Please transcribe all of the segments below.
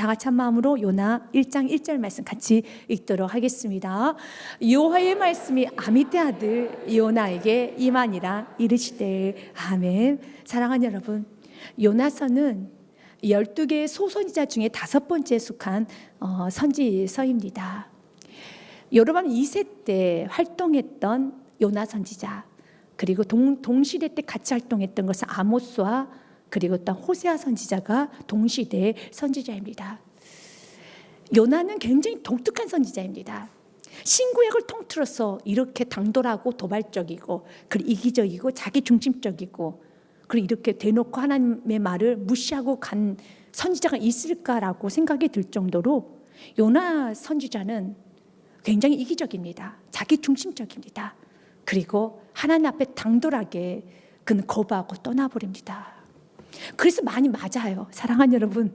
다 같이 한 마음으로 요나 1장 1절 말씀 같이 읽도록 하겠습니다. 여호와의 말씀이 아미떼 아들 요나에게 임하니라 이르시되 아멘. 사랑하는 여러분, 요나서는 12개의 소선지자 중에 5번째에 속한 선지서입니다. 여러분 2세 때 활동했던 요나 선지자, 그리고 동시대 때 같이 활동했던 것은 아모스와 그리고 또 호세아 선지자가 동시대 선지자입니다. 요나는 굉장히 독특한 선지자입니다. 신구약을 통틀어서 이렇게 당돌하고 도발적이고 그리고 이기적이고 자기 중심적이고 그리고 이렇게 대놓고 하나님의 말을 무시하고 간 선지자가 있을까라고 생각이 들 정도로 요나 선지자는 굉장히 이기적입니다. 자기 중심적입니다. 그리고 하나님 앞에 당돌하게 그는 거부하고 떠나버립니다. 그래서 많이 맞아요. 사랑하는 여러분,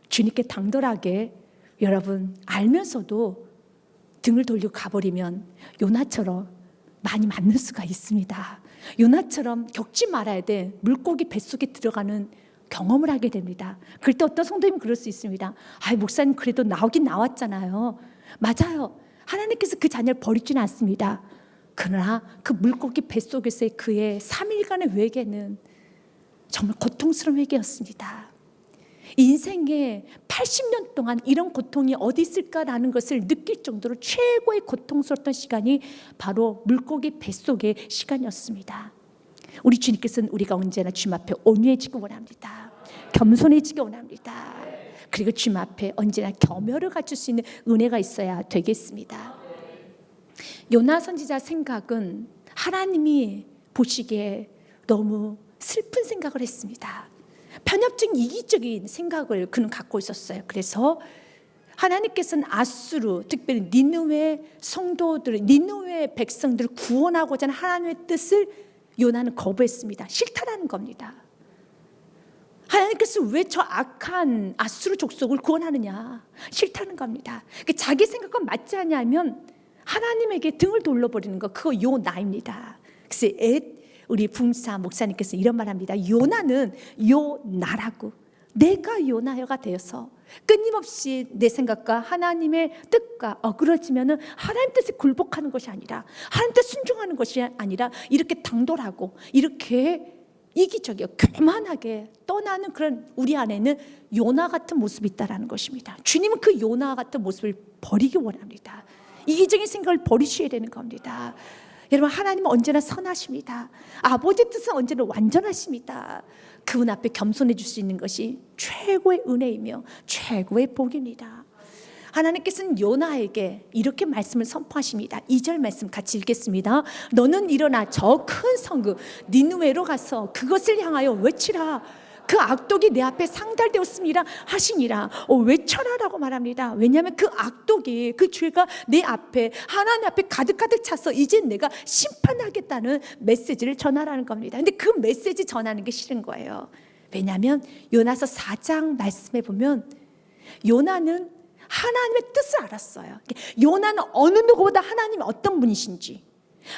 주님께 당돌하게 여러분 알면서도 등을 돌리고 가버리면 요나처럼 많이 맞는 수가 있습니다. 요나처럼 겪지 말아야 돼 물고기 뱃속에 들어가는 경험을 하게 됩니다. 그럴 때 어떤 성도님은 그럴 수 있습니다. 목사님 그래도 나오긴 나왔잖아요. 맞아요. 하나님께서 그 자녀를 버리지는 않습니다. 그러나 그 물고기 뱃속에서의 그의 3일간의 회개는 정말 고통스러운 회개였습니다. 인생에 80년 동안 이런 고통이 어디 있을까라는 것을 느낄 정도로 최고의 고통스러웠던 시간이 바로 물고기 뱃속의 시간이었습니다. 우리 주님께서는 우리가 언제나 주님 앞에 온유해지기 원합니다. 겸손해지기 원합니다. 그리고 주님 앞에 언제나 겸허를 갖출 수 있는 은혜가 있어야 되겠습니다. 요나 선지자 생각은 하나님이 보시기에 너무 슬픈 생각을 했습니다. 편협적인 이기적인 생각을 그는 갖고 있었어요. 그래서 하나님께서는 아수르, 특별히 니느웨 성도들, 니느웨 백성들을 구원하고자 하는 하나님의 뜻을 요나는 거부했습니다. 싫다라는 겁니다. 하나님께서 왜 저 악한 아수르 족속을 구원하느냐? 싫다는 겁니다. 자기 생각과 맞지 않냐면 하나님에게 등을 돌려버리는 거, 그거 요나입니다. 그래서 우리 붕사 목사님께서 이런 말합니다. 요나는 요나라고, 내가 요나여가 되어서 끊임없이 내 생각과 하나님의 뜻과 어그러지면은 하나님 뜻에 굴복하는 것이 아니라 하나님 뜻 순종하는 것이 아니라 이렇게 당돌하고 이렇게 이기적이요 교만하게 떠나는 그런 우리 안에는 요나 같은 모습이 있다라는 것입니다. 주님은 그 요나 같은 모습을 버리기 원합니다. 이기적인 생각을 버리셔야 되는 겁니다. 여러분, 하나님은 언제나 선하십니다. 아버지 뜻은 언제나 완전하십니다. 그분 앞에 겸손해 줄 수 있는 것이 최고의 은혜이며 최고의 복입니다. 하나님께서는 요나에게 이렇게 말씀을 선포하십니다. 2절 말씀 같이 읽겠습니다. 너는 일어나 저 큰 성읍 니느웨로 가서 그것을 향하여 외치라. 그 악독이 내 앞에 상달되었습니다 하시니라. 외쳐라라고 말합니다. 왜냐하면 그 악독이, 그 죄가 내 앞에, 하나님 앞에 가득가득 차서 이제 내가 심판하겠다는 메시지를 전하라는 겁니다. 근데 그 메시지 전하는 게 싫은 거예요. 왜냐하면 요나서 4장 말씀에 보면 요나는 하나님의 뜻을 알았어요. 요나는 어느 누구보다 하나님이 어떤 분이신지,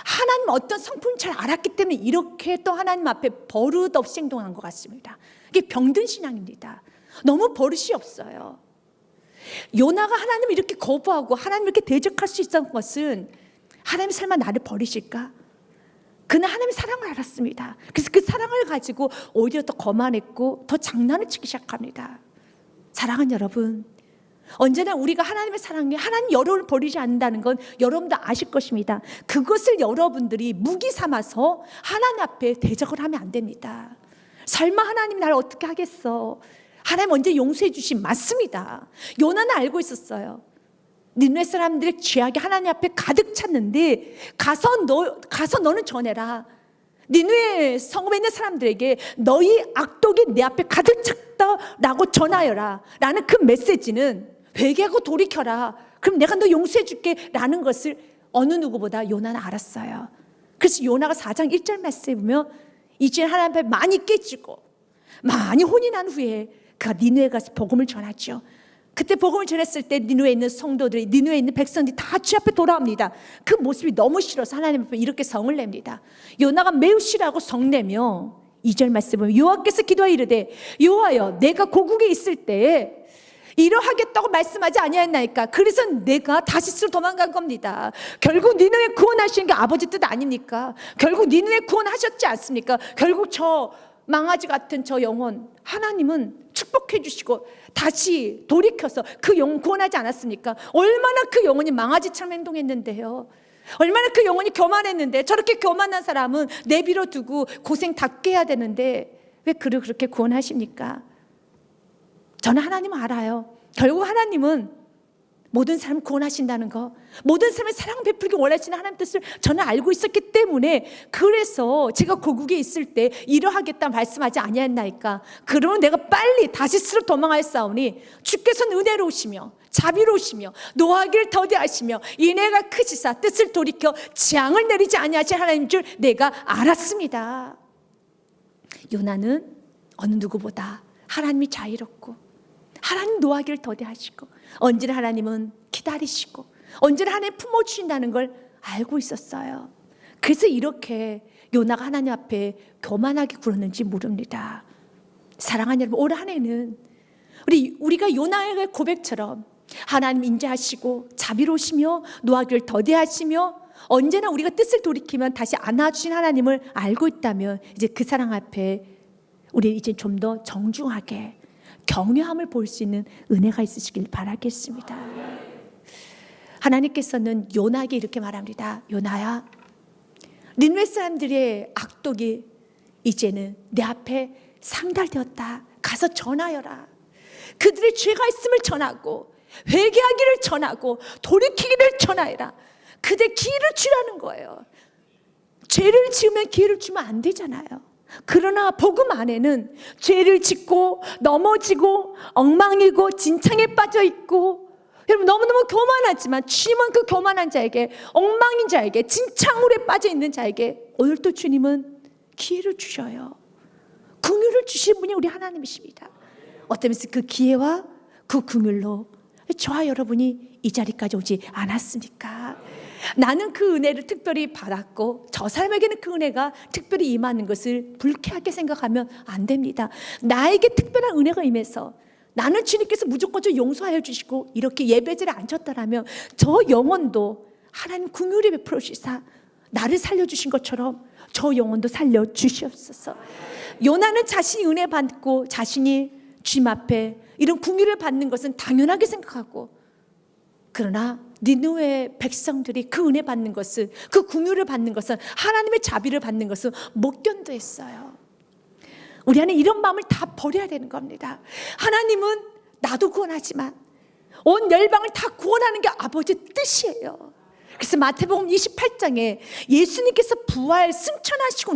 하나님 어떤 성품을 잘 알았기 때문에 이렇게 또 하나님 앞에 버릇없이 행동한 것 같습니다. 이게 병든 신앙입니다. 너무 버릇이 없어요. 요나가 하나님을 이렇게 거부하고 하나님을 이렇게 대적할 수 있었던 것은 하나님 설마 나를 버리실까? 그는 하나님의 사랑을 알았습니다. 그래서 그 사랑을 가지고 오히려 더 거만했고 더 장난을 치기 시작합니다. 사랑하는 여러분, 언제나 우리가 하나님의 사랑에 하나님 여러분을 버리지 않는다는 건 여러분도 아실 것입니다. 그것을 여러분들이 무기 삼아서 하나님 앞에 대적을 하면 안 됩니다. 설마 하나님 나를 어떻게 하겠어? 하나님 언제 용서해 주신 맞습니다. 요나는 알고 있었어요. 니느웨 사람들의 죄악이 하나님 앞에 가득 찼는데 가서 너는 전해라. 니느웨 성읍에 있는 사람들에게 너희 악독이 내 앞에 가득 찼다라고 전하여라 라는 그 메시지는 회개하고 돌이켜라. 그럼 내가 너 용서해 줄게 라는 것을 어느 누구보다 요나는 알았어요. 그래서 요나가 4장 1절 말씀에 보면 이제 하나님 앞에 많이 깨지고 많이 혼이 난 후에 그가 니느웨에 가서 복음을 전하죠. 그때 복음을 전했을 때 니느웨에 있는 성도들이, 니느웨에 있는 백성들이 다 주 앞에 돌아옵니다. 그 모습이 너무 싫어서 하나님 앞에 이렇게 성을 냅니다. 요나가 매우 싫어하고 성내며 2절 말씀 보면 여호와께서 기도하여 이르되 여호와여 내가 고국에 있을 때에 이러하겠다고 말씀하지 아니했나이까. 그래서 내가 다시스로 도망간 겁니다. 결국 니느웨 구원하시는 게 아버지 뜻 아닙니까? 결국 니느웨 구원하셨지 않습니까? 결국 저 망아지 같은 저 영혼 하나님은 축복해 주시고 다시 돌이켜서 그 영혼 구원하지 않았습니까? 얼마나 그 영혼이 망아지처럼 행동했는데요. 얼마나 그 영혼이 교만했는데, 저렇게 교만한 사람은 내버려 두고 고생 다 깨야 되는데 왜 그를 그렇게 구원하십니까? 저는 하나님을 알아요. 결국 하나님은 모든 사람을 구원하신다는 거, 모든 사람의 사랑 베풀기 원하시는 하나님 뜻을 저는 알고 있었기 때문에, 그래서 제가 고국에 있을 때 이러하겠다 말씀하지 아니했나이까. 그러면 내가 빨리 다시스로 도망하였사오니 주께서는 은혜로우시며 자비로우시며 노하기를 더디하시며 인애가 크시사 뜻을 돌이켜 재앙을 내리지 아니하실 하나님인 줄 내가 알았습니다. 요나는 어느 누구보다 하나님이 자유롭고 하나님 노하기를 더디하시고 언제나 하나님은 기다리시고 언제나 하나님 품어주신다는 걸 알고 있었어요. 그래서 이렇게 요나가 하나님 앞에 교만하게 굴었는지 모릅니다. 사랑하는 여러분, 올 한 해는 우리가 요나의 고백처럼 하나님 인자하시고 자비로우시며 노하기를 더디하시며 언제나 우리가 뜻을 돌이키면 다시 안아주신 하나님을 알고 있다면, 이제 그 사랑 앞에 우리 이제 좀 더 정중하게 경외함을 볼 수 있는 은혜가 있으시길 바라겠습니다. 하나님께서는 요나에게 이렇게 말합니다. 요나야, 니느웨 사람들의 악독이 이제는 내 앞에 상달되었다. 가서 전하여라. 그들의 죄가 있음을 전하고 회개하기를 전하고 돌이키기를 전하여라. 그들 기회를 주라는 거예요. 죄를 지으면 기회를 주면 안 되잖아요. 그러나 복음 안에는 죄를 짓고 넘어지고 엉망이고 진창에 빠져 있고, 여러분 너무너무 교만하지만 주님은 그 교만한 자에게, 엉망인 자에게, 진창물에 빠져 있는 자에게 오늘 또 주님은 기회를 주셔요. 긍휼을 주신 분이 우리 하나님이십니다. 어떤 면에서 그 기회와 그 긍휼로 저와 여러분이 이 자리까지 오지 않았습니까? 나는 그 은혜를 특별히 받았고 저 사람에게는 그 은혜가 특별히 임하는 것을 불쾌하게 생각하면 안 됩니다. 나에게 특별한 은혜가 임해서 나는 주님께서 무조건 저 용서하여 주시고 이렇게 예배자리에 앉혔다라면 저 영혼도 하나님 긍휼히 베풀어 주시사 나를 살려주신 것처럼 저 영혼도 살려주시옵소서. 요나는 자신이 은혜 받고 자신이 주님 앞에 이런 긍휼을 받는 것은 당연하게 생각하고, 그러나 니느웨 백성들이 그 은혜 받는 것을, 그 긍휼을 받는 것은, 하나님의 자비를 받는 것은 못 견뎌했어요. 우리 안에 이런 마음을 다 버려야 되는 겁니다. 하나님은 나도 구원하지만 온 열방을 다 구원하는 게 아버지의 뜻이에요. 그래서 마태복음 28장에 예수님께서 부활 승천하시기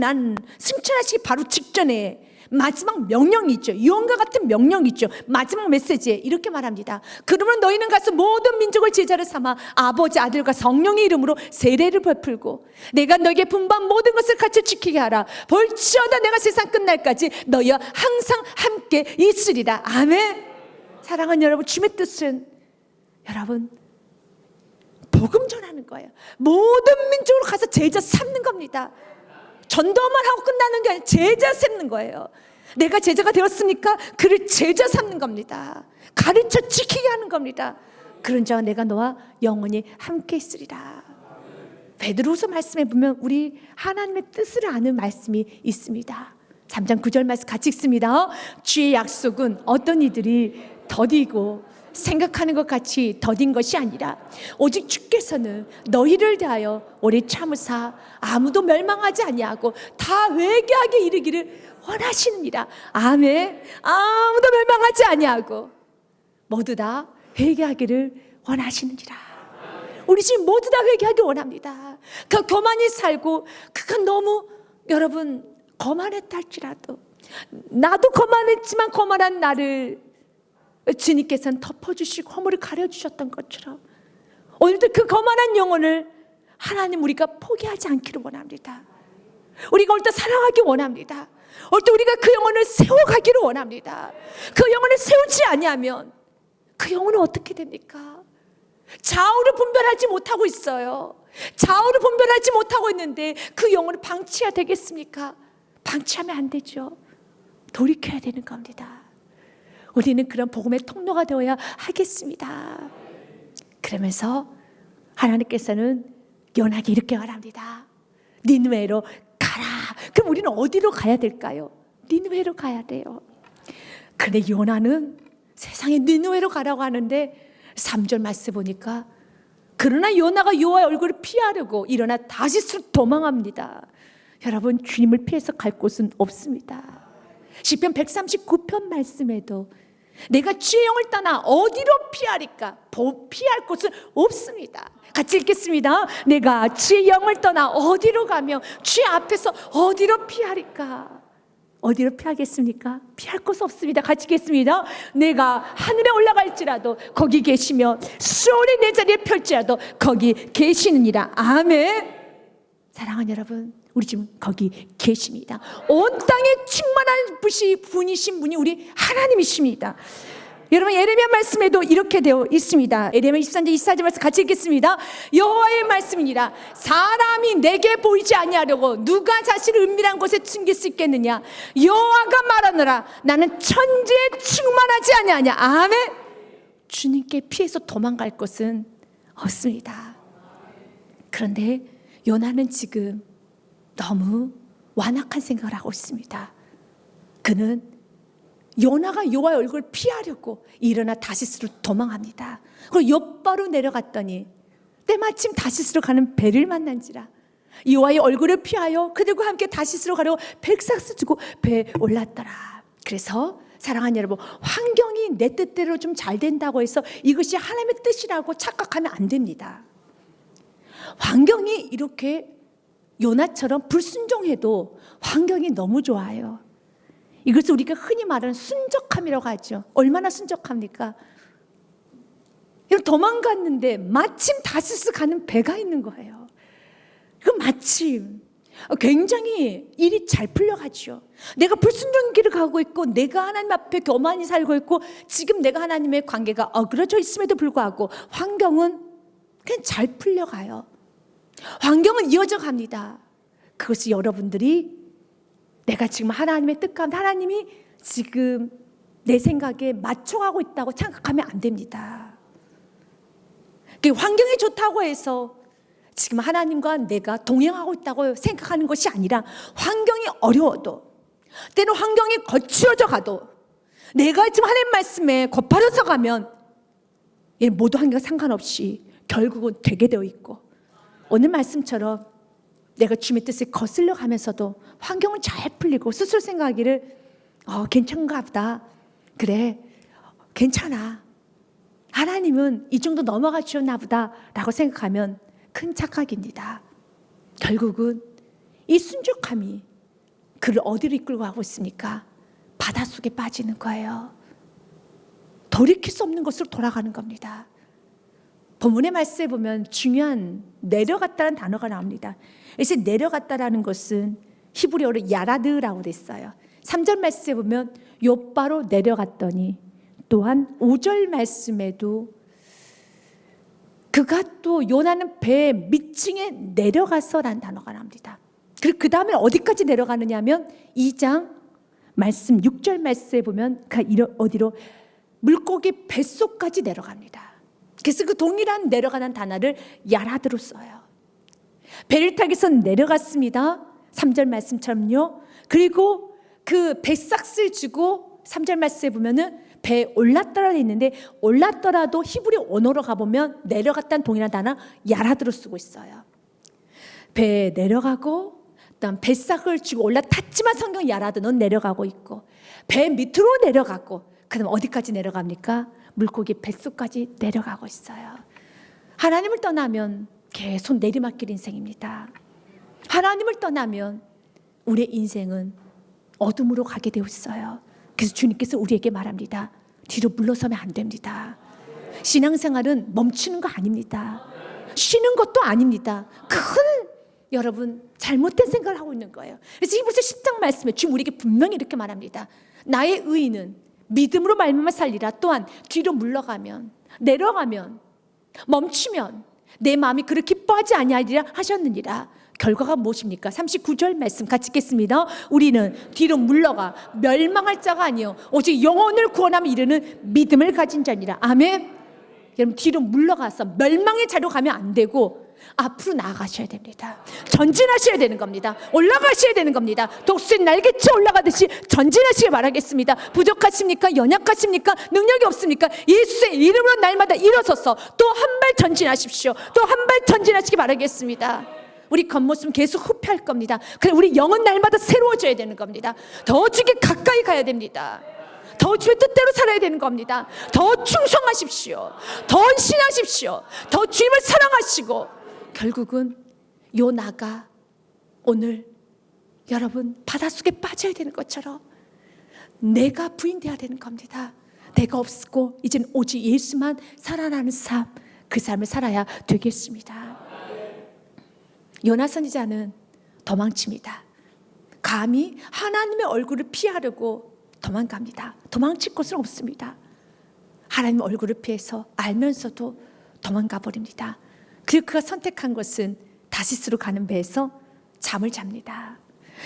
바로 직전에 마지막 명령이 있죠. 유언과 같은 명령이 있죠. 마지막 메시지에 이렇게 말합니다. 그러면 너희는 가서 모든 민족을 제자로 삼아 아버지, 아들과 성령의 이름으로 세례를 베풀고 내가 너희에게 분부한 모든 것을 가르쳐 지키게 하라. 볼지어다 내가 세상 끝날까지 너희와 항상 함께 있으리라. 아멘. 사랑하는 여러분, 주님의 뜻은 여러분 복음 전하는 거예요. 모든 민족으로 가서 제자 삼는 겁니다. 전도만 하고 끝나는 게 아니라 제자 삼는 거예요. 내가 제자가 되었으니까 그를 제자 삼는 겁니다. 가르쳐 지키게 하는 겁니다. 그런 자와 내가 너와 영원히 함께 있으리라. 베드로후서 말씀에 보면 우리 하나님의 뜻을 아는 말씀이 있습니다. 3장 9절 말씀 같이 읽습니다. 주의 약속은 어떤 이들이 더디고 생각하는 것 같이 더딘 것이 아니라 오직 주께서는 너희를 대하여 오래 참으사 아무도 멸망하지 아니하고 다 회개하게 이르기를 원하시느니라. 아멘. 아무도 멸망하지 아니하고 모두 다 회개하기를 원하시느니라. 우리 지금 모두 다 회개하기 원합니다. 그 교만히 살고 그가 너무 여러분 거만했다 할지라도, 나도 거만했지만 거만한 나를 주님께서는 덮어주시고 허물을 가려주셨던 것처럼 오늘도 그 거만한 영혼을 하나님 우리가 포기하지 않기를 원합니다. 우리가 오늘도 사랑하기 원합니다. 오늘도 우리가 그 영혼을 세워가기를 원합니다. 그 영혼을 세우지 아니하면 그 영혼은 어떻게 됩니까? 좌우를 분별하지 못하고 있어요. 좌우를 분별하지 못하고 있는데 그 영혼을 방치해야 되겠습니까? 방치하면 안 되죠. 돌이켜야 되는 겁니다. 우리는 그런 복음의 통로가 되어야 하겠습니다. 그러면서 하나님께서는 요나에게 이렇게 말합니다. 니느웨로 가라. 그럼 우리는 어디로 가야 될까요? 니느웨로 가야 돼요. 그런데 요나는 세상에 니느웨로 가라고 하는데 3절 말씀 보니까 그러나 요나가 여호와의 얼굴을 피하려고 일어나 다시스로 도망합니다. 여러분, 주님을 피해서 갈 곳은 없습니다. 시편 139편 말씀에도 내가 주의 영을 떠나 어디로 피하리까? 피할 곳은 없습니다. 같이 읽겠습니다. 내가 주의 영을 떠나 어디로 가며 주의 앞에서 어디로 피하리까? 어디로 피하겠습니까? 피할 곳 없습니다. 같이 읽겠습니다. 내가 하늘에 올라갈지라도 거기 계시며 수월이 내 자리에 펼지라도 거기 계시느니라. 아멘. 사랑하는 여러분, 우리 지금 거기 계십니다. 온 땅에 충만한 분이신 분이 우리 하나님이십니다. 여러분, 예레미야 말씀에도 이렇게 되어 있습니다. 예레미야 23장 24절 말씀 같이 읽겠습니다. 여호와의 말씀이니라. 사람이 내게 보이지 아니하려고 누가 자신을 은밀한 곳에 숨길 수 있겠느냐. 여호와가 말하노라. 나는 천지에 충만하지 아니하냐. 아멘. 주님께 피해서 도망갈 곳은 없습니다. 그런데 요나는 지금 너무 완악한 생각을 하고 있습니다. 그는 요나가 여호와의 얼굴을 피하려고 일어나 다시스로 도망합니다. 그리고 욥바로 내려갔더니 때마침 다시스로 가는 배를 만난지라. 여호와의 얼굴을 피하여 그들과 함께 다시스로 가려고 백삭스 주고 배에 올랐더라. 그래서 사랑하는 여러분, 환경이 내 뜻대로 좀 잘 된다고 해서 이것이 하나님의 뜻이라고 착각하면 안 됩니다. 환경이 이렇게 요나처럼 불순종해도 환경이 너무 좋아요. 이것을 우리가 흔히 말하는 순적함이라고 하죠. 얼마나 순적합니까? 도망갔는데 마침 다시스 가는 배가 있는 거예요. 그 마침 굉장히 일이 잘 풀려가죠. 내가 불순종의 길을 가고 있고 내가 하나님 앞에 교만히 살고 있고 지금 내가 하나님의 관계가 어그러져 있음에도 불구하고 환경은 그냥 잘 풀려가요. 환경은 이어져 갑니다. 그것이 여러분들이 내가 지금 하나님의 뜻 가운데 하나님이 지금 내 생각에 맞춰가고 있다고 생각하면 안 됩니다. 환경이 좋다고 해서 지금 하나님과 내가 동행하고 있다고 생각하는 것이 아니라 환경이 어려워도 때로 환경이 거칠어져 가도 내가 지금 하나님 말씀에 거팔어서 가면 모든 환경과 상관없이 결국은 되게 되어 있고 오늘 말씀처럼 내가 주님의 뜻을 거슬러 가면서도 환경은 잘 풀리고 스스로 생각하기를 괜찮은가 보다. 그래, 괜찮아. 하나님은 이 정도 넘어가 주셨나 보다 라고 생각하면 큰 착각입니다. 결국은 이 순종함이 그를 어디로 이끌고 가고 있습니까? 바닷속에 빠지는 거예요. 돌이킬 수 없는 곳으로 돌아가는 겁니다. 본문의 말씀에 보면 중요한 내려갔다는 단어가 나옵니다. 그래서 내려갔다라는 것은 히브리어로 야라드라고 됐어요. 3절 말씀에 보면 욥바로 내려갔더니 또한 5절 말씀에도 그가 또 요나는 배 밑층에 내려가서라는 단어가 나옵니다. 그리고 그 다음에 어디까지 내려가느냐 하면 2장 말씀 6절 말씀에 보면 어디로 물고기 뱃속까지 내려갑니다. 그래서 그 동일한 내려가는 단어를 야라드로 써요. 배를 타기 위해서 내려갔습니다. 3절 말씀처럼요. 그리고 그 뱃삭스를 주고 3절 말씀에 보면은 배에 올랐더라 있는데 올랐더라도 히브리 언어로 가보면 내려갔다는 동일한 단어 야라드로 쓰고 있어요. 배에 내려가고 그다음 뱃삭을 주고 올라탔지만 성경 야라드는 내려가고 있고 배 밑으로 내려가고 그다음 어디까지 내려갑니까? 물고기 뱃속까지 내려가고 있어요. 하나님을 떠나면 계속 내리막길 인생입니다. 하나님을 떠나면 우리의 인생은 어둠으로 가게 되어 있어요. 그래서 주님께서 우리에게 말합니다. 뒤로 물러서면 안 됩니다. 신앙생활은 멈추는 거 아닙니다. 쉬는 것도 아닙니다. 큰 여러분 잘못된 생각을 하고 있는 거예요. 그래서 히브리서 10장 말씀에 주님 우리에게 분명히 이렇게 말합니다. 나의 의인은 믿음으로 말미암아 살리라. 또한 뒤로 물러가면 내려가면 멈추면 내 마음이 그렇게 기뻐하지 아니하리라 하셨느니라. 결과가 무엇입니까? 39절 말씀 같이 읽겠습니다. 우리는 뒤로 물러가 멸망할 자가 아니요 오직 영혼을 구원함에 이르는 믿음을 가진 자니라. 아멘. 여러분, 뒤로 물러가서 멸망의 자로 가면 안 되고 앞으로 나아가셔야 됩니다. 전진하셔야 되는 겁니다. 올라가셔야 되는 겁니다. 독수리 날개쳐 올라가듯이 전진하시길 바라겠습니다. 부족하십니까? 연약하십니까? 능력이 없습니까? 예수의 이름으로 날마다 일어서서 또 한 발 전진하십시오. 또 한 발 전진하시기 바라겠습니다. 우리 겉모습은 계속 후퇴할 겁니다. 그래, 우리 영은 날마다 새로워져야 되는 겁니다. 더 주께 가까이 가야 됩니다. 더 주의 뜻대로 살아야 되는 겁니다. 더 충성하십시오. 더 헌신하십시오. 더 주님을 사랑하시고, 결국은 요나가 오늘 여러분 바닷속에 빠져야 되는 것처럼 내가 부인돼야 되는 겁니다. 내가 없고 이제는 오직 예수만 살아나는 삶, 그 삶을 살아야 되겠습니다. 요나 선지자는 도망칩니다. 감히 하나님의 얼굴을 피하려고 도망갑니다. 도망칠 곳은 없습니다. 하나님의 얼굴을 피해서 알면서도 도망가 버립니다. 그리고 그가 선택한 것은 다시스로 가는 배에서 잠을 잡니다.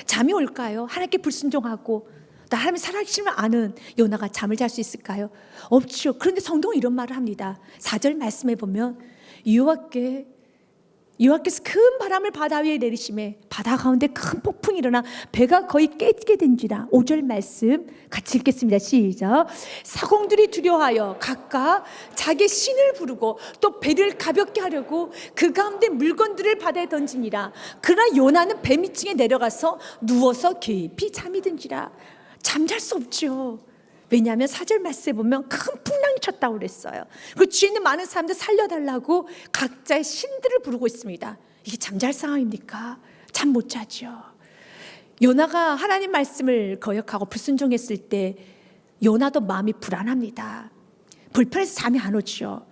잠이 올까요? 하나님께 불순종하고 또 하나님이 살아계심을 아는 요나가 잠을 잘 수 있을까요? 없죠. 그런데 성경은 이런 말을 합니다. 4절 말씀에 보면 여호와께서 큰 바람을 바다 위에 내리심에 바다 가운데 큰 폭풍이 일어나 배가 거의 깨지게 된지라. 5절 말씀 같이 읽겠습니다. 시작. 사공들이 두려워하여 각각 자기 신을 부르고 또 배를 가볍게 하려고 그 가운데 물건들을 바다에 던지니라. 그러나 요나는 배 밑층에 내려가서 누워서 깊이 잠이 든지라. 잠잘 수 없죠. 왜냐하면 4절 말씀에 보면 큰 풍랑이 쳤다고 그랬어요. 그 뒤에 있는 많은 사람들 살려달라고 각자의 신들을 부르고 있습니다. 이게 잠잘 상황입니까? 잠 못 자죠. 요나가 하나님 말씀을 거역하고 불순종했을 때 요나도 마음이 불안합니다. 불편해서 잠이 안 오죠.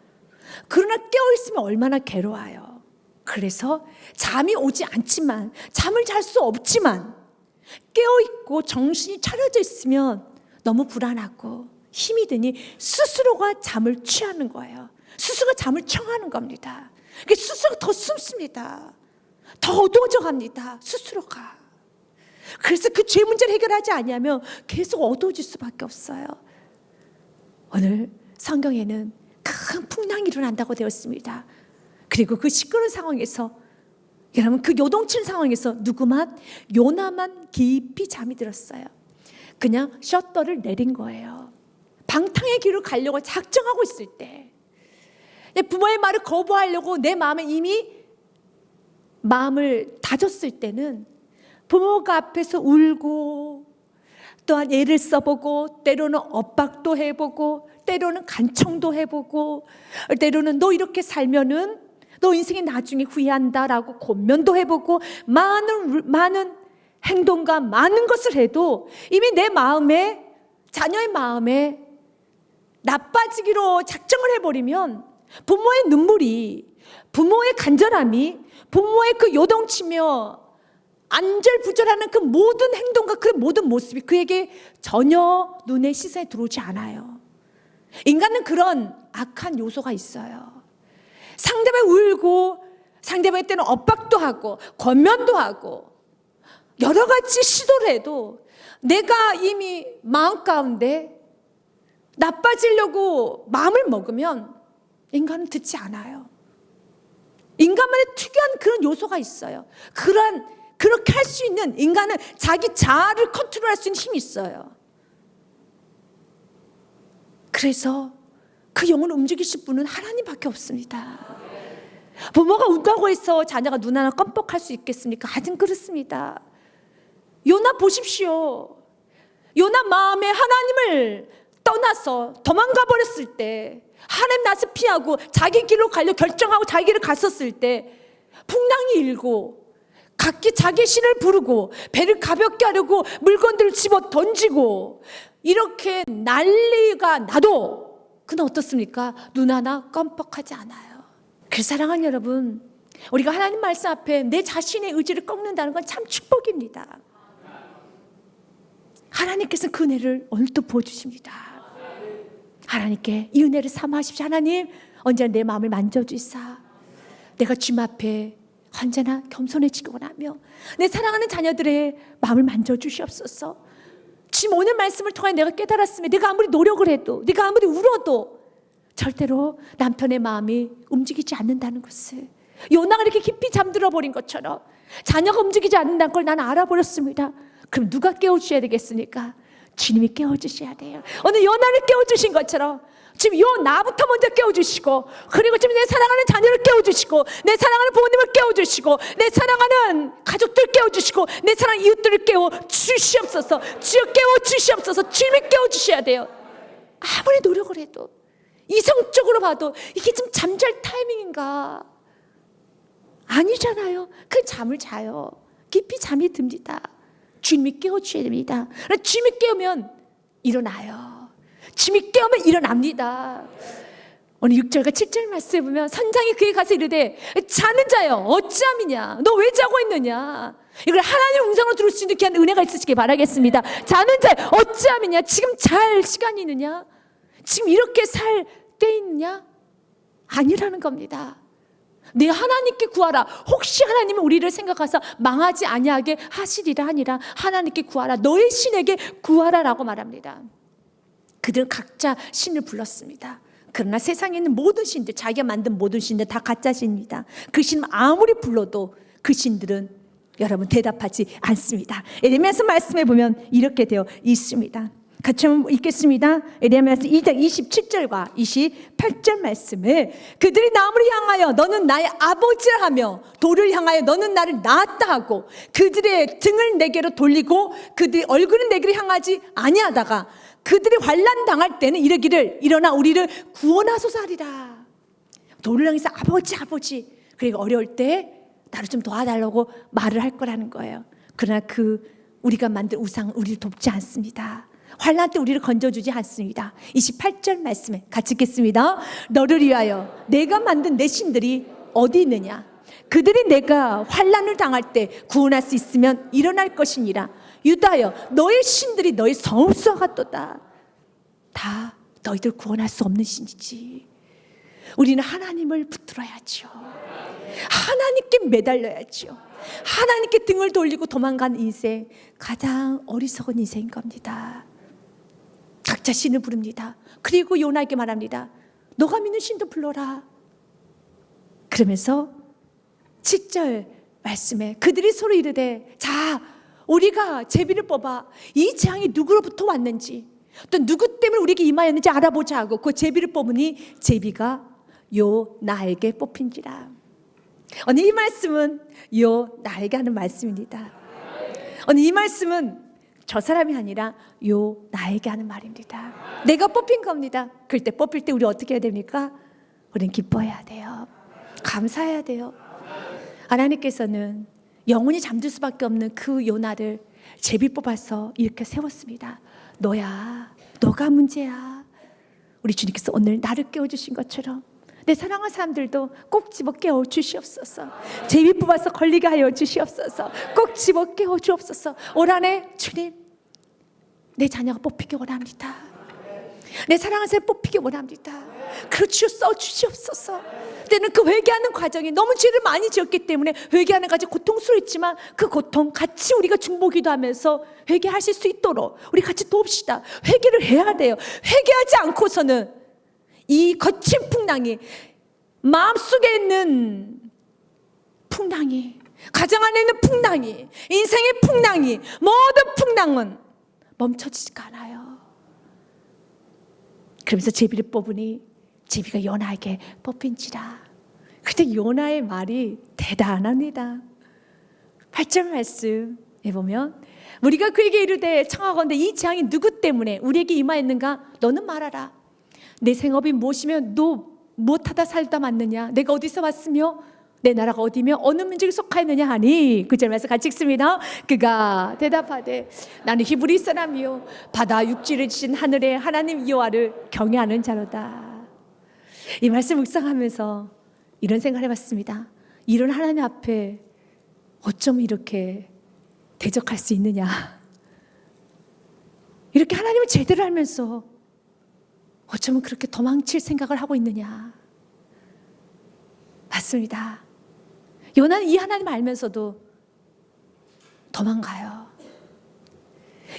그러나 깨어있으면 얼마나 괴로워요. 그래서 잠이 오지 않지만, 잠을 잘 수 없지만 깨어있고 정신이 차려져 있으면 너무 불안하고 힘이 드니 스스로가 잠을 취하는 거예요. 스스로가 잠을 청하는 겁니다. 스스로가 더 숨습니다. 더 어두워져 갑니다. 스스로가. 그래서 그 죄 문제를 해결하지 않으면 계속 어두워질 수밖에 없어요. 오늘 성경에는 큰 풍랑이 일어난다고 되었습니다. 그리고 그 시끄러운 상황에서, 여러분, 그 요동치는 상황에서 요나만 깊이 잠이 들었어요. 그냥 셔터를 내린 거예요. 방탕의 길을 가려고 작정하고 있을 때, 부모의 말을 거부하려고 내 마음에 이미 마음을 다졌을 때는 부모가 앞에서 울고, 또한 애를 써보고, 때로는 엇박도 해보고, 때로는 간청도 해보고, 때로는 너 이렇게 살면은 너 인생의 나중에 후회한다라고 권면도 해보고, 많은 행동과 많은 것을 해도 이미 내 마음에, 자녀의 마음에 나빠지기로 작정을 해버리면 부모의 눈물이, 부모의 간절함이, 부모의 그 요동치며 안절부절하는 그 모든 행동과 그 모든 모습이 그에게 전혀 눈에 시선에 들어오지 않아요. 인간은 그런 악한 요소가 있어요. 상대방이 울고, 상대방의 때는 엇박도 하고 권면도 하고 여러 가지 시도를 해도 내가 이미 마음 가운데 나빠지려고 마음을 먹으면 인간은 듣지 않아요. 인간만의 특유한 그런 요소가 있어요. 그렇게 할 수 있는, 인간은 자기 자아를 컨트롤할 수 있는 힘이 있어요. 그래서 그 영혼을 움직이실 분은 하나님밖에 없습니다. 부모가 운다고 해서 자녀가 눈 하나 껌뻑할 수 있겠습니까? 아직 그렇습니다. 요나 보십시오. 요나 마음에 하나님을 떠나서 도망가 버렸을 때, 하나님 나서 피하고 자기 길로 가려 결정하고 자기 길을 갔었을 때 풍랑이 일고 각기 자기 신을 부르고 배를 가볍게 하려고 물건들을 집어 던지고 이렇게 난리가 나도 그는 어떻습니까? 눈 하나 껌뻑하지 않아요. 그래서 사랑하는 여러분, 우리가 하나님 말씀 앞에 내 자신의 의지를 꺾는다는 건 참 축복입니다. 하나님께서는 그 은혜를 오늘도 부어주십니다. 하나님께 이 은혜를 삼아하십시오. 하나님, 언제나 내 마음을 만져주시사 내가 주님 앞에 언제나 겸손해지고 나며 내 사랑하는 자녀들의 마음을 만져주시옵소서. 지금 오늘 말씀을 통해 내가 깨달았으면 내가 아무리 노력을 해도, 내가 아무리 울어도 절대로 남편의 마음이 움직이지 않는다는 것을, 요나가 이렇게 깊이 잠들어 버린 것처럼 자녀가 움직이지 않는다는 걸 나는 알아버렸습니다. 그럼 누가 깨워주셔야 되겠습니까? 주님이 깨워주셔야 돼요. 오늘 요나를 깨워주신 것처럼 지금 나부터 먼저 깨워주시고, 그리고 지금 내 사랑하는 자녀를 깨워주시고, 내 사랑하는 부모님을 깨워주시고, 내 사랑하는 가족들 깨워주시고, 내 사랑하는 이웃들을 깨워주시옵소서. 주여 깨워주시옵소서. 주님이 깨워주셔야 돼요. 아무리 노력을 해도, 이성적으로 봐도 이게 좀 잠잘 타이밍인가? 아니잖아요. 그 잠을 자요. 깊이 잠이 듭니다. 주님이 깨워주셔야 됩니다. 주님이 깨우면 일어나요. 주님이 깨우면 일어납니다. 오늘 6절과 7절 말씀에 보면 선장이 그에 가서 이르되 자는 자여 어찌함이냐, 너 왜 자고 있느냐. 이걸 하나님의 음성을 들을 수 있는 귀한 은혜가 있으시길 바라겠습니다. 자는 자여 어찌함이냐, 지금 잘 시간이 있느냐, 지금 이렇게 살 때 있느냐? 아니라는 겁니다. 내 하나님께 구하라. 혹시 하나님은 우리를 생각하사 망하지 아니하게 하시리라 하니라. 하나님께 구하라. 너의 신에게 구하라라고 말합니다. 그들은 각자 신을 불렀습니다. 그러나 세상에 있는 모든 신들, 자기가 만든 모든 신들 다 가짜 신입니다. 그 신은 아무리 불러도 그 신들은 여러분 대답하지 않습니다. 에레미야서 말씀해 보면 이렇게 되어 있습니다. 같이 한번 읽겠습니다. 에레미야서 2장 27절과 28절 말씀을, 그들이 나무를 향하여 너는 나의 아버지라 하며 돌을 향하여 너는 나를 낳았다 하고 그들의 등을 내게로 돌리고 그들의 얼굴은 내게로 향하지 아니하다가 그들이 환난 당할 때는 이르기를 일어나 우리를 구원하소서 하리라. 돌을 향해서 아버지 아버지, 그리고 어려울 때 나를 좀 도와달라고 말을 할 거라는 거예요. 그러나 우리가 만든 우상은 우리를 돕지 않습니다. 환난 때 우리를 건져주지 않습니다. 28절 말씀에 같이 읽겠습니다. 너를 위하여 내가 만든 내 신들이 어디 있느냐, 그들이 내가 환난을 당할 때 구원할 수 있으면 일어날 것이니라. 유다여 너의 신들이 너의 성읍수와 같도다. 다 너희들 구원할 수 없는 신이지. 우리는 하나님을 붙들어야죠. 하나님께 매달려야죠. 하나님께 등을 돌리고 도망간 인생, 가장 어리석은 인생인 겁니다. 각자 신을 부릅니다. 그리고 요나에게 말합니다. 너가 믿는 신도 불러라. 그러면서 7절 말씀에 그들이 서로 이르되 자 우리가 제비를 뽑아 이 재앙이 누구로부터 왔는지 또 누구 때문에 우리에게 임하였는지 알아보자 하고 그 제비를 뽑으니 제비가 요나에게 뽑힌지라. 오늘 이 말씀은 요나에게 하는 말씀입니다. 오늘 이 말씀은 저 사람이 아니라 요나에게 하는 말입니다. 내가 뽑힌 겁니다. 그럴 때 뽑힐 때 우리 어떻게 해야 됩니까? 우리는 기뻐해야 돼요. 감사해야 돼요. 하나님께서는 영원히 잠들 수밖에 없는 그 요나를 제비 뽑아서 이렇게 세웠습니다. 너야, 너가 문제야. 우리 주님께서 오늘 나를 깨워주신 것처럼 내 사랑하는 사람들도 꼭 집어 깨워 주시옵소서. 제비 뽑아서 걸리게 하여 주시옵소서. 꼭 집어 깨워 주옵소서. 올 한해 주님, 내 자녀가 뽑히기 원합니다. 내 사랑하는 사람 뽑히기 원합니다. 그렇죠, 써주시옵소서. 때는 그 회개하는 과정이 너무 죄를 많이 지었기 때문에 회개하는 과정이 고통스러웠지만 그 고통 같이 우리가 중보기도 하면서 회개하실 수 있도록 우리 같이 돕시다. 회개를 해야 돼요. 회개하지 않고서는 이 거친 풍랑이, 마음속에 있는 풍랑이, 가정 안에 있는 풍랑이, 인생의 풍랑이, 모든 풍랑은 멈춰지지가 않아요. 그러면서 제비를 뽑으니 제비가 요나에게 뽑힌지라. 그때 요나의 말이 대단합니다. 8절 말씀에 보면 우리가 그에게 이르되 청하건대 이 재앙이 누구 때문에 우리에게 임하였는가 너는 말하라. 내 생업이 무엇이며 너 무엇하다 살다 왔느냐, 내가 어디서 왔으며 내 나라가 어디며 어느 민족에 속하였느냐 하니, 그 절 말씀 같이 읽습니다. 그가 대답하되 나는 히브리 사람이요 바다 육지를 지신 하늘의 하나님 여호와를 경외하는 자로다. 이 말씀 묵상하면서 이런 생각을 해봤습니다. 이런 하나님 앞에 어쩜 이렇게 대적할 수 있느냐, 이렇게 하나님을 제대로 알면서 어쩌면 그렇게 도망칠 생각을 하고 있느냐. 맞습니다. 요나는 이 하나님 알면서도 도망가요.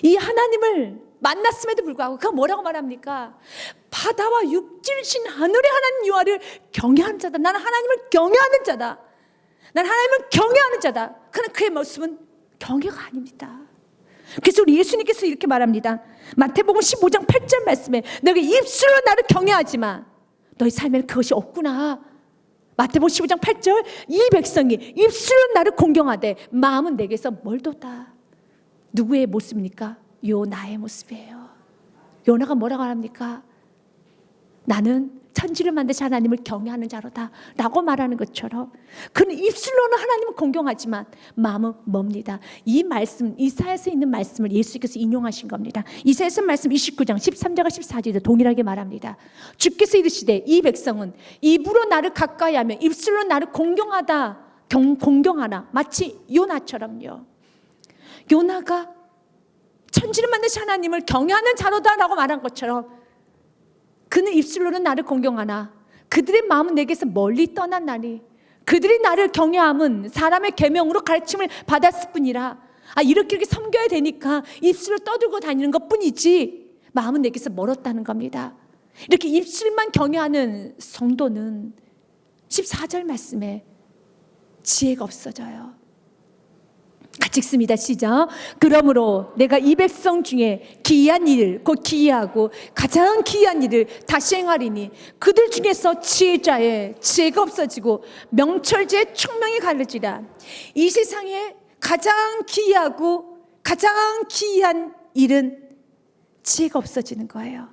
이 하나님을 만났음에도 불구하고 그가 뭐라고 말합니까? 바다와 육질신 하늘의 하나님 여호와를 경외하는 자다. 나는 하나님을 경외하는 자다. 나는 하나님을 경외하는 자다. 그러나 그의 모습은 경외가 아닙니다. 그래서 우리 예수님께서 이렇게 말합니다. 마태복음 15장 8절 말씀에 너가 입술로 나를 경외하지만 너희 삶에는 그것이 없구나. 마태복음 15장 8절 이 백성이 입술로 나를 공경하되 마음은 내게서 멀도다. 누구의 모습입니까? 요나의 모습이에요. 요나가 뭐라고 합니까? 나는 천지를 만드신 하나님을 경외하는 자로다 라고 말하는 것처럼 그는 입술로는 하나님을 공경하지만 마음은 멉니다. 이 말씀, 이사야서 있는 말씀을 예수께서 인용하신 겁니다. 이사야서 말씀 29장 13절과 14절에 동일하게 말합니다. 주께서 이르시되 이 백성은 입으로 나를 가까이하며 입술로 나를 공경하나 마치 요나처럼요. 요나가 천지를 만드신 하나님을 경외하는 자로다 라고 말한 것처럼 그는 입술로는 나를 공경하나 그들의 마음은 내게서 멀리 떠났나니 그들이 나를 경외함은 사람의 계명으로 가르침을 받았을 뿐이라. 이렇게 섬겨야 되니까 입술을 떠들고 다니는 것뿐이지 마음은 내게서 멀었다는 겁니다. 이렇게 입술만 경외하는 성도는 14절 말씀에 지혜가 없어져요. 같이 읽습니다. 시작. 그러므로 내가 이 백성 중에 기이한 일을 곧 기이하고 가장 기이한 일을 다시 행하리니 그들 중에서 지혜자의 지혜가 없어지고 명철자의 총명이 가르지라. 이 세상에 가장 기이하고 가장 기이한 일은 지혜가 없어지는 거예요.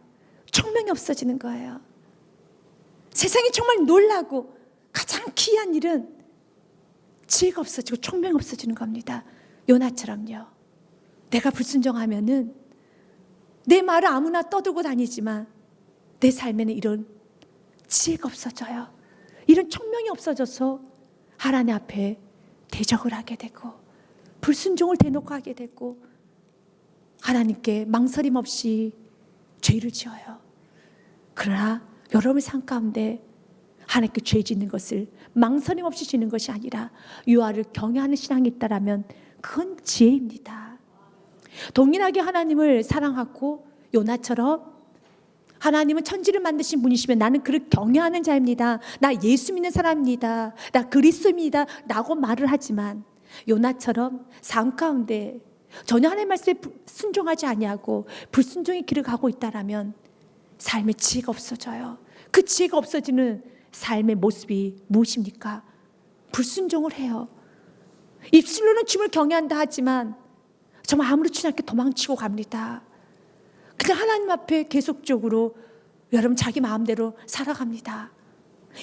총명이 없어지는 거예요. 세상이 정말 놀라고 가장 기이한 일은 지혜가 없어지고 총명이 없어지는 겁니다. 요나처럼요. 내가 불순종하면은 내 말을 아무나 떠들고 다니지만 내 삶에는 이런 지혜가 없어져요. 이런 총명이 없어져서 하나님 앞에 대적을 하게 되고 불순종을 대놓고 하게 되고 하나님께 망설임 없이 죄를 지어요. 그러나 여러분의 삶 가운데 하나님께 죄 짓는 것을 망설임 없이 지는 것이 아니라 여호와를 경외하는 신앙이 있다라면 그건 지혜입니다. 동일하게 하나님을 사랑하고 요나처럼 하나님은 천지를 만드신 분이시면 나는 그를 경외하는 자입니다. 나 예수 믿는 사람입니다. 나 그리스도입니다. 라고 말을 하지만 요나처럼 삶 가운데 전혀 하나님의 말씀에 순종하지 아니하고 불순종의 길을 가고 있다라면 삶의 지혜가 없어져요. 그 지혜가 없어지는 삶의 모습이 무엇입니까? 불순종을 해요. 입술로는 주님을 경외한다 하지만 정말 아무렇지 않게 도망치고 갑니다. 그냥 하나님 앞에 계속적으로 여러분 자기 마음대로 살아갑니다.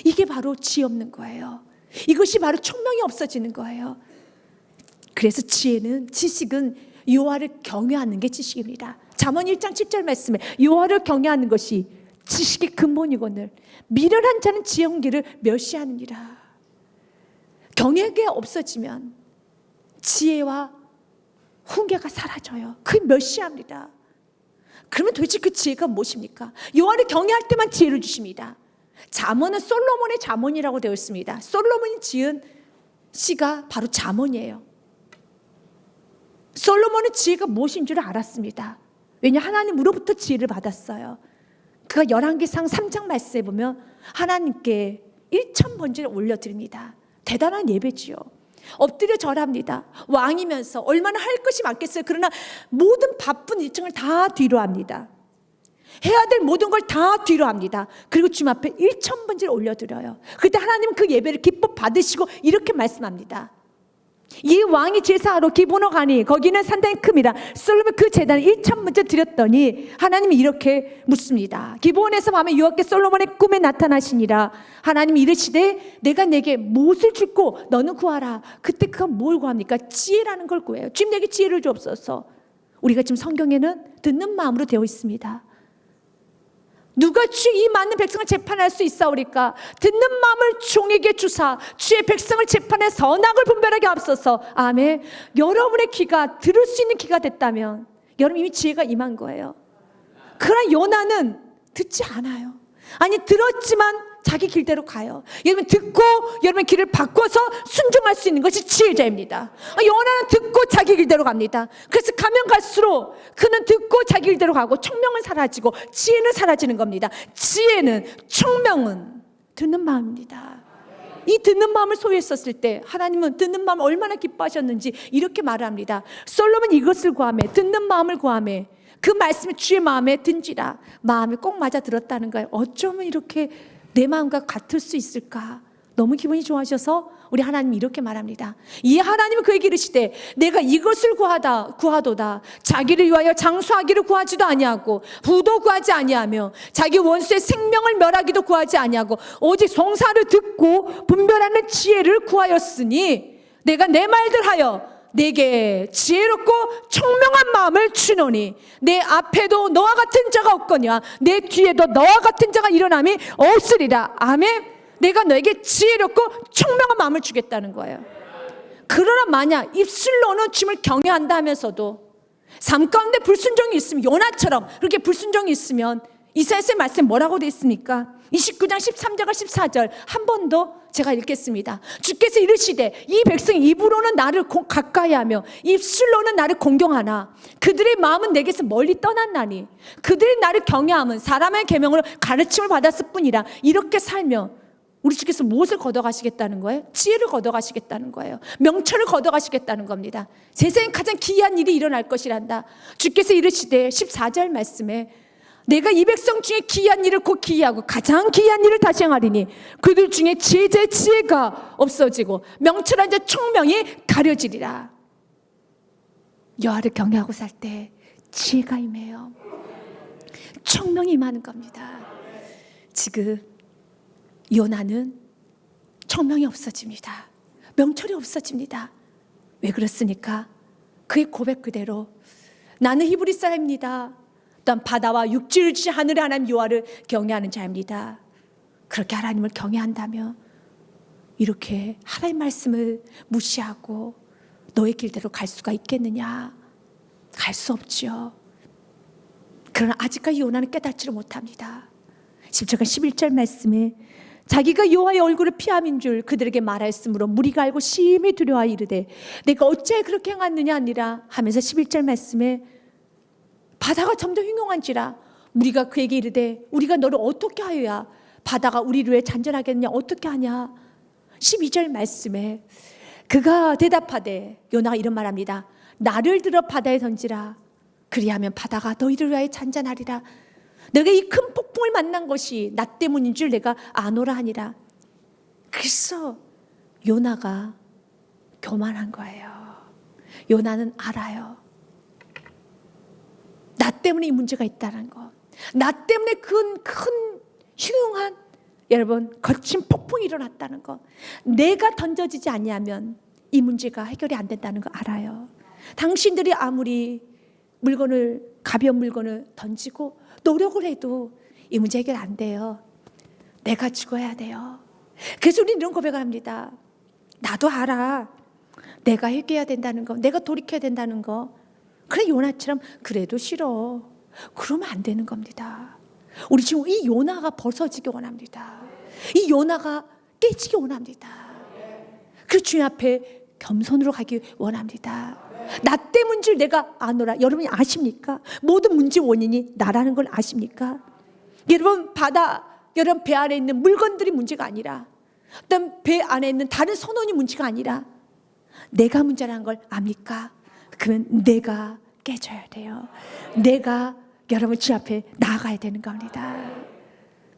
이게 바로 지혜 없는 거예요. 이것이 바로 총명이 없어지는 거예요. 그래서 지식은 여호와를 경외하는 게 지식입니다. 잠언 1장 7절 말씀에 여호와를 경외하는 것이 지식의 근본이거늘 미련한 자는 지혜의 길을 멸시하느니라. 경외가 없어지면 지혜와 훈계가 사라져요. 그 멸시합니다. 그러면 도대체 그 지혜가 무엇입니까? 여호와를 경외할 때만 지혜를 주십니다. 잠언은 솔로몬의 잠언이라고 되어 있습니다. 솔로몬이 지은 시가 바로 잠언이에요. 솔로몬은 지혜가 무엇인 줄 알았습니다. 왜냐 하나님으로부터 지혜를 받았어요. 그가 열왕기상 3장 말씀에 보면 하나님께 1,000번째를 올려드립니다. 대단한 예배지요. 엎드려 절합니다. 왕이면서 얼마나 할 것이 많겠어요. 그러나 모든 바쁜 일정을 다 뒤로 합니다. 해야 될 모든 걸 다 뒤로 합니다. 그리고 주님 앞에 1,000번째를 올려드려요. 그때 하나님은 그 예배를 기뻐 받으시고 이렇게 말씀합니다. 이 왕이 제사하러 기브온에 가니 거기는 상당히 큽니다. 솔로몬 그 제단을 1,000번째 드렸더니 하나님이 이렇게 묻습니다. 기브온에서 밤에 여호와께 솔로몬의 꿈에 나타나시니라. 하나님이 이르시되 내가 내게 무엇을 줄고 너는 구하라. 그때 그가 뭘 구합니까? 지혜라는 걸 구해요. 주님 내게 지혜를 주옵소서. 우리가 지금 성경에는 듣는 마음으로 되어 있습니다. 누가 주의 이 많은 백성을 재판할 수 있사오리까? 듣는 마음을 종에게 주사 주의 백성을 재판해 선악을 분별하게 하옵소서. 아멘. 여러분의 귀가 들을 수 있는 귀가 됐다면 여러분 이미 지혜가 임한 거예요. 그러나 요나는 듣지 않아요. 아니 들었지만 자기 길대로 가요. 여러분 듣고 여러분 길을 바꿔서 순종할 수 있는 것이 지혜자입니다. 요나는 듣고 자기 길대로 갑니다. 그래서 가면 갈수록 그는 듣고 자기 길대로 가고 총명은 사라지고 지혜는 사라지는 겁니다. 지혜는, 총명은 듣는 마음입니다. 이 듣는 마음을 소유했었을 때 하나님은 듣는 마음을 얼마나 기뻐하셨는지 이렇게 말합니다. 솔로몬 이것을 구하매, 듣는 마음을 구하매 그 말씀이 주의 마음에 든지라. 마음이 꼭 맞아 들었다는 거예요. 어쩌면 이렇게 내 마음과 같을 수 있을까? 너무 기분이 좋아하셔서 우리 하나님이 이렇게 말합니다. 이 하나님은 그에게 이르시되 내가 이것을 구하도다. 자기를 위하여 장수하기를 구하지도 아니하고 부도 구하지 아니하며 자기 원수의 생명을 멸하기도 구하지 아니하고 오직 송사를 듣고 분별하는 지혜를 구하였으니 내가 내 말들 하여 내게 지혜롭고 총명한 마음을 주노니 내 앞에도 너와 같은 자가 없거니와 내 뒤에도 너와 같은 자가 일어남이 없으리라. 아멘. 내가 너에게 지혜롭고 총명한 마음을 주겠다는 거예요. 그러나 만약 입술로는 주님을 경외한다 하면서도 삶 가운데 불순종이 있으면, 요나처럼 그렇게 불순종이 있으면 이사야서의 말씀에 뭐라고 되어 있습니까? 29장 13절과 14절 한 번 더 제가 읽겠습니다. 주께서 이르시되 이 백성이 입으로는 나를 가까이하며 입술로는 나를 공경하나 그들의 마음은 내게서 멀리 떠났나니 그들이 나를 경외함은 사람의 계명으로 가르침을 받았을 뿐이라. 이렇게 살며 우리 주께서 무엇을 걷어가시겠다는 거예요? 지혜를 걷어가시겠다는 거예요. 명철을 걷어가시겠다는 겁니다. 세상에 가장 기이한 일이 일어날 것이란다. 주께서 이르시되 14절 말씀에 내가 이 백성 중에 기이한 일을 곧 기이하고 가장 기이한 일을 다시 행하리니 그들 중에 지혜자의 지혜가 없어지고 명철한 자 총명이 가려지리라. 여호와를 경외하고 살 때 지혜가 임해요. 총명이 임하는 겁니다. 지금 요나는 총명이 없어집니다. 명철이 없어집니다. 왜 그렇습니까? 그의 고백 그대로 나는 히브리 사람입니다. 또한 바다와 육지를 주신 하늘의 하나님 여호와를 경외하는 자입니다. 그렇게 하나님을 경외한다면 이렇게 하나님 말씀을 무시하고 너의 길대로 갈 수가 있겠느냐? 갈 수 없죠. 그러나 아직까지 요나는 깨닫지를 못합니다. 10절과 11절 말씀에 자기가 여호와의 얼굴을 피함인 줄 그들에게 말하였으므로 무리가 알고 심히 두려워하여 이르되 내가 어찌하여 그렇게 행하느냐 하니라 하면서 11절 말씀에 바다가 점점 흉흉한지라 무리가 그에게 이르되 우리가 너를 어떻게 하여야 바다가 우리를 위해 잔전하겠느냐 어떻게 하냐. 12절 말씀에 그가 대답하되 요나가 이런 말합니다. 나를 들어 바다에 던지라. 그리하면 바다가 너희를 위하여 잔잔하리라. 내가 이 큰 폭풍을 만난 것이 나 때문인 줄 내가 아노라 하니라. 그래서 요나가 교만한 거예요. 요나는 알아요. 나 때문에 이 문제가 있다는 거. 나 때문에 큰 흉흉한 여러분 거친 폭풍이 일어났다는 거. 내가 던져지지 아니하면 이 문제가 해결이 안 된다는 거 알아요. 당신들이 아무리 가벼운 물건을 던지고 노력을 해도 이 문제 해결 안 돼요. 내가 죽어야 돼요. 그래서 우리는 이런 고백을 합니다. 나도 알아. 내가 해결해야 된다는 거. 내가 돌이켜야 된다는 거. 그래 요나처럼 그래도 싫어. 그러면 안 되는 겁니다. 우리 지금 이 요나가 벗어지기 원합니다. 이 요나가 깨지기 원합니다. 그 주님 앞에 겸손으로 가기 원합니다. 나 때문인 줄 내가 아노라. 여러분이 아십니까? 모든 문제 원인이 나라는 걸 아십니까? 여러분 여러분 배 안에 있는 물건들이 문제가 아니라 어떤 배 안에 있는 다른 선원이 문제가 아니라 내가 문제라는 걸 압니까? 그러면 내가 깨져야 돼요. 내가 여러분 주 앞에 나아가야 되는 겁니다.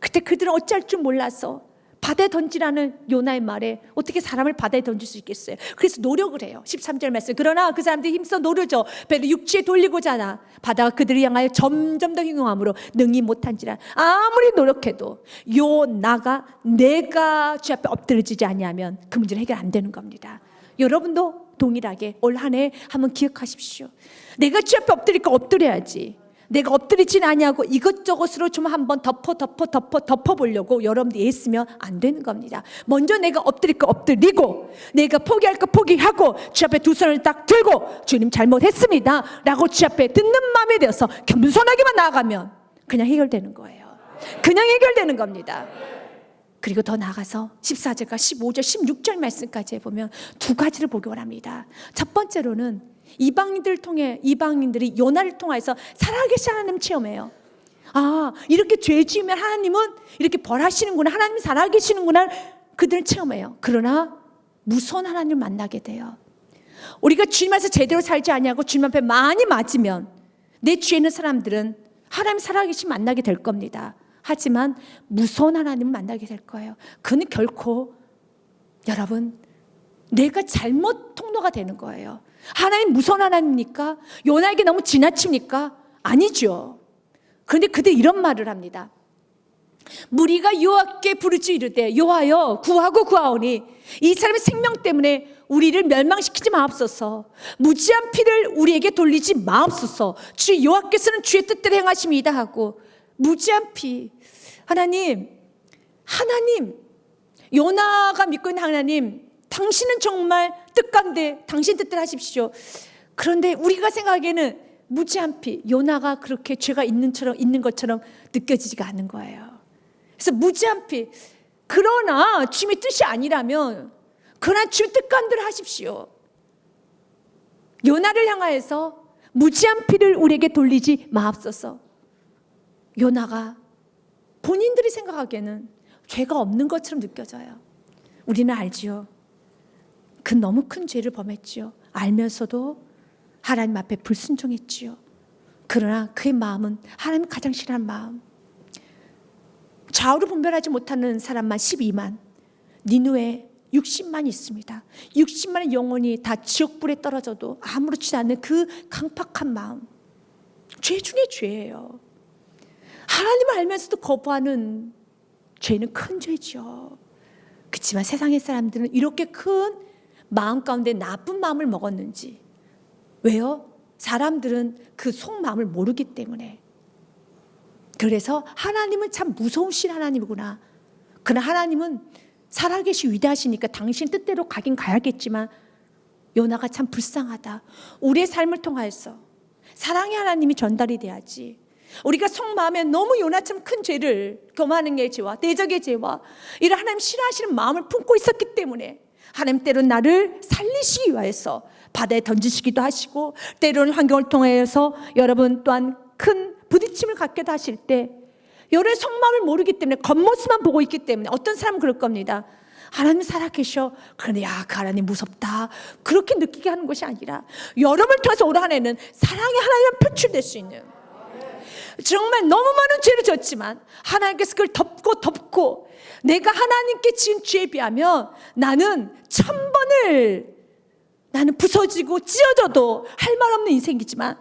그때 그들은 어찌할 줄 몰라서 바다에 던지라는 요나의 말에 어떻게 사람을 바다에 던질 수 있겠어요? 그래서 노력을 해요. 13절 말씀. 그러나 그 사람들이 힘써 노르죠. 배를 육지에 돌리고자 하나 바다가 그들을 향하여 점점 더 흉흉함으로 능히 못한지라. 아무리 노력해도 요나가 내가 주 앞에 엎드려지지 아니하면 그 문제는 해결 안 되는 겁니다. 여러분도 동일하게 올 한 해 한번 기억하십시오. 내가 주 앞에 엎드릴까 엎드려야지. 내가 엎드리진 아니하고 이것저것으로 좀 한번 덮어보려고 여러분들이 애쓰면 안 되는 겁니다. 먼저 내가 엎드릴까 엎드리고 내가 포기할까 포기하고 주 앞에 두 손을 딱 들고 주님 잘못했습니다 라고 주 앞에 듣는 마음에 대해서 겸손하게만 나아가면 그냥 해결되는 거예요. 그냥 해결되는 겁니다. 그리고 더 나아가서 14절과 15절, 16절 말씀까지 보면 두 가지를 보기 원합니다. 첫 번째로는 이방인들이 요나를 통해서 살아계신 하나님 체험해요. 아, 이렇게 죄 지으면 하나님은 이렇게 벌하시는구나, 하나님이 살아계시는구나, 그들은 체험해요. 그러나 무서운 하나님을 만나게 돼요. 우리가 주님 앞에서 제대로 살지 아니하고 주님 앞에 많이 맞으면 내 주위에 있는 사람들은 하나님 살아계신 만나게 될 겁니다. 하지만 무서운 하나님을 만나게 될 거예요. 그는 결코 여러분 내가 잘못 통로가 되는 거예요. 하나님 무서운 하나님입니까? 요나에게 너무 지나칩니까? 아니죠. 그런데 그들 이런 말을 합니다. 무리가 여호와께 부르짖어 이르되 여호와여 구하고 구하오니 이 사람의 생명 때문에 우리를 멸망시키지 마옵소서. 무지한 피를 우리에게 돌리지 마옵소서. 주 여호와께서는 주의 뜻대로 행하심이다 하고 무지한 피. 하나님 요나가 믿고 있는 하나님, 당신은 정말 뜻간데 당신 뜻대로 하십시오. 그런데 우리가 생각하기에는 무지한 피, 요나가 그렇게 죄가 있는 것처럼 느껴지지가 않는 거예요. 그래서 무지한 피. 그러나 주님의 뜻이 아니라면 그러나 주의 뜻간대로 하십시오. 요나를 향하여서 무지한 피를 우리에게 돌리지 마옵소서. 요나가 본인들이 생각하기에는 죄가 없는 것처럼 느껴져요. 우리는 알지요. 그 너무 큰 죄를 범했지요. 알면서도 하나님 앞에 불순종했지요. 그러나 그의 마음은 하나님 가장 싫어하는 마음. 좌우를 분별하지 못하는 사람만 12만, 니누에 60만 있습니다. 60만의 영혼이 다 지옥불에 떨어져도 아무렇지도 않는 그 강팍한 마음. 죄 중에 죄예요. 하나님을 알면서도 거부하는 죄는 큰 죄죠. 그렇지만 세상의 사람들은 이렇게 큰 마음 가운데 나쁜 마음을 먹었는지. 왜요? 사람들은 그 속마음을 모르기 때문에. 그래서 하나님은 참 무서우신 하나님이구나. 그러나 하나님은 살아계시 위대하시니까 당신 뜻대로 가긴 가야겠지만 요나가 참 불쌍하다. 우리의 삶을 통하여서 사랑의 하나님이 전달이 돼야지. 우리가 속마음에 너무 요나처럼 큰 죄를 교만의 죄와 대적의 죄와 이런 하나님 싫어하시는 마음을 품고 있었기 때문에 하나님 때로는 나를 살리시기 위해서 바다에 던지시기도 하시고 때로는 환경을 통해서 여러분 또한 큰 부딪힘을 갖게도 하실 때 여러분의 속마음을 모르기 때문에 겉모습만 보고 있기 때문에 어떤 사람은 그럴 겁니다. 하나님 살아계셔. 그런데 야, 그 하나님 무섭다. 그렇게 느끼게 하는 것이 아니라 여러분을 통해서 올 한 해는 사랑의 하나님을 표출될 수 있는, 정말 너무 많은 죄를 졌지만 하나님께서 그걸 덮고 내가 하나님께 지은 죄에 비하면 나는 1000번을 나는 부서지고 찢어져도 할 말 없는 인생이지만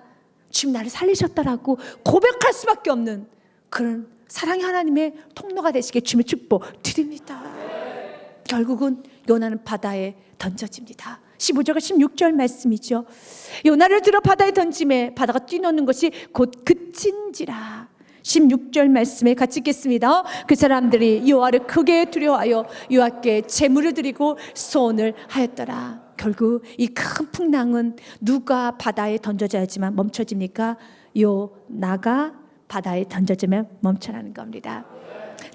주님 나를 살리셨다라고 고백할 수밖에 없는 그런 사랑의 하나님의 통로가 되시게 주님의 축복 드립니다. 결국은 요나는 바다에 던져집니다. 15절과 16절 말씀이죠. 요나를 들어 바다에 던짐에 바다가 뛰노는 것이 곧 그친지라. 16절 말씀에 같이 읽겠습니다. 그 사람들이 여호와를 크게 두려워하여 여호와께 제물을 드리고 소원을 하였더라. 결국 이 큰 풍랑은 누가 바다에 던져져야지만 멈춰집니까? 요나가 바다에 던져지면 멈춰라는 겁니다.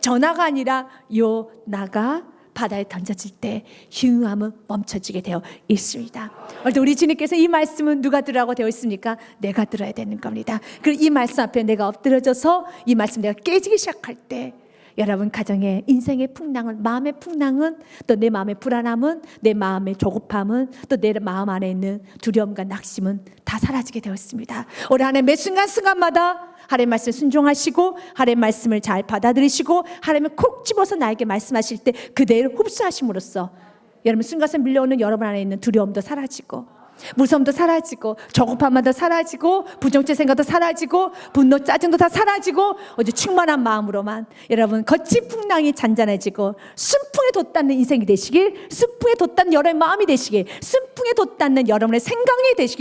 전하가 아니라 요나가 바다에 던져질 때 흉함은 멈춰지게 되어 있습니다. 오늘 우리 주님께서 이 말씀은 누가 들으라고 되어 있습니까? 내가 들어야 되는 겁니다. 그리고 이 말씀 앞에 내가 엎드려져서 이 말씀 내가 깨지기 시작할 때 여러분 가정의 인생의 풍랑은, 마음의 풍랑은, 또 내 마음의 불안함은, 내 마음의 조급함은, 또 내 마음 안에 있는 두려움과 낙심은 다 사라지게 되었습니다. 올해 한 해 매 순간순간마다 하나님의 말씀을 순종하시고 하나님의 말씀을 잘 받아들이시고 하나님을 콕 집어서 나에게 말씀하실 때 그대로 흡수하심으로써 여러분 순간순간 밀려오는 여러분 안에 있는 두려움도 사라지고 무서움도 사라지고 조급함도 사라지고 부정죄 생각도 사라지고 분노 짜증도 다 사라지고 어제 충만한 마음으로만 여러분 거친 풍랑이 잔잔해지고 순풍에 돛닿는 인생이 되시길, 순풍에 돛닿는 여러분의 마음이 되시길, 순풍에 돛닿는 여러분의 생각이 되시길